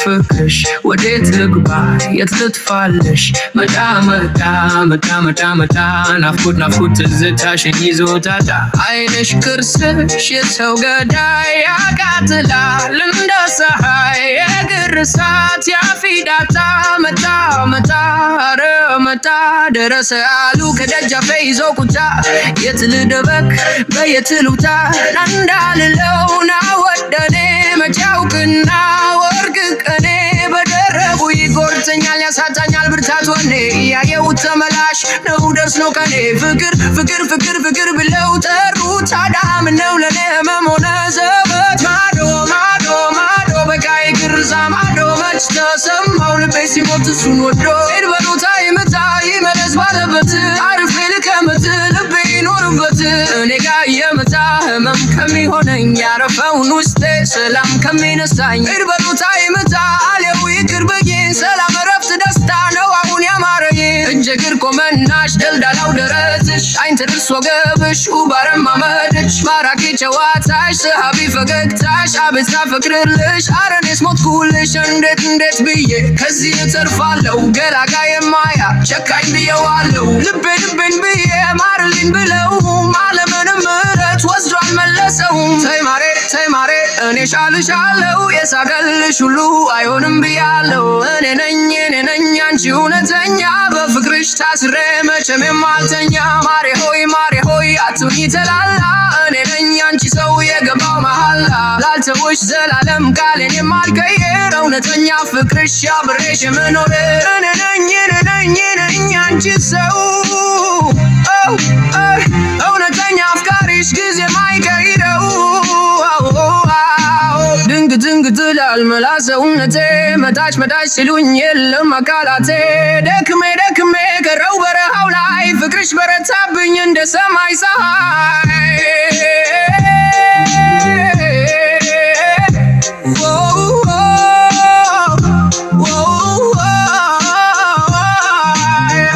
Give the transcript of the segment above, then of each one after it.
ፍቅርሽ ወዴት ልግባ የት ልጥፋልሽ መጣ መጣ መጣ መጣ መጣ ናፍቆት ትዝታሽን ይዞታል አይንሽ ክርስሽ የሰው ገዳይ ያቃጥላል እንደ ፀሐይ የግርሳት ያፊዳታ መጣ መጣ ኧረ መጣ ደረሰ አሉ ከደጃፌ ይዞ ቁጣ የት ልደበቅ በየት ልውጣ እንዳልለው ናወደኔ መጫውቅና ወርቅ ቀኔ በደረቡ ይጎርተኛል ያሳጣኛል ብርታት ወኔ ያየሁት ተመላሽ ነው ደርስ ነው ቀኔ ፍቅር ፍቅር ፍቅር ፍቅር ብለው ጠሩት አዳም ነው ለኔ ህመም ሆነ ዘበት ማዶ ማዶ ማዶ በቃይ ግርዛ ማዶ መች ተሰማው ልቤ ሲሞት እሱን ወዶ ሄድ በሉታ ይመታ ይመለስ ባለበት አርፌ ልቀመጥ ልቤ ይኖርበት እኔ ጋ የመጣ ህመም ከሚሆነኝ ያረፈውን ውስጤ ሰላም ከሚነሳኝ ሄድ በሉታ ይመታ አሌው ይቅር በጌን ሰላም እረፍት ደስታ ነው አሁን ያማረኝ እጅ እግር ቆመናሽ ደልዳላው ደረትሽ አይን ትርስ ወገብሽ ውባረም አመድሽ ማራኪ ጨዋታሽ ሰሃቢ ፈገግታሽ አቤት ሳፈቅርልሽ አረኔስ ሞትኩልሽ እንዴት ብዬ ከዚህ እተርፋለሁ ገላጋ የማያ ጨካኝ ብየዋለሁ ልቤን ብዬ ማርልኝ ብለው ማለምንም ምሕረት ወስዶ አልመለሰውም ተይ ማሬ እኔ ሻልሻለሁ የሳገልሽ ሁሉ አይሆንም ብያለሁ እኔ ነኝ አንቺ እውነተኛ በፍቅርሽ ታስሬ መቼም የማልተኛ ማሬ ሆይ አትሁኚ ተላላ እኔ ነኝ አንቺ ሰው የገባው መሃላ ላልተውሽ ዘላለም ቃሌን የማልቀይር እውነተኛ ፍቅርሽ አብሬሽ የምኖር እኔ ነኝ አንቺ ሰው እውነተኛ አፍቃሪሽ ጊዜ ማይቀይረው ድንግ ትላል መላ ሰውነቴ መታች ሲሉኝ የለም አካላቴ ደክሜ ቀረው በረሃው ላይ ፍቅርሽ በረታብኝ እንደ ሰማይ ፀሐይ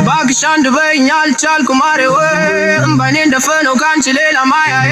ባክሽ አንድ በይኝ አልቻልኩም ማሬ እምባዬ እንደፈነው ካንቺ ሌላ ማያዬ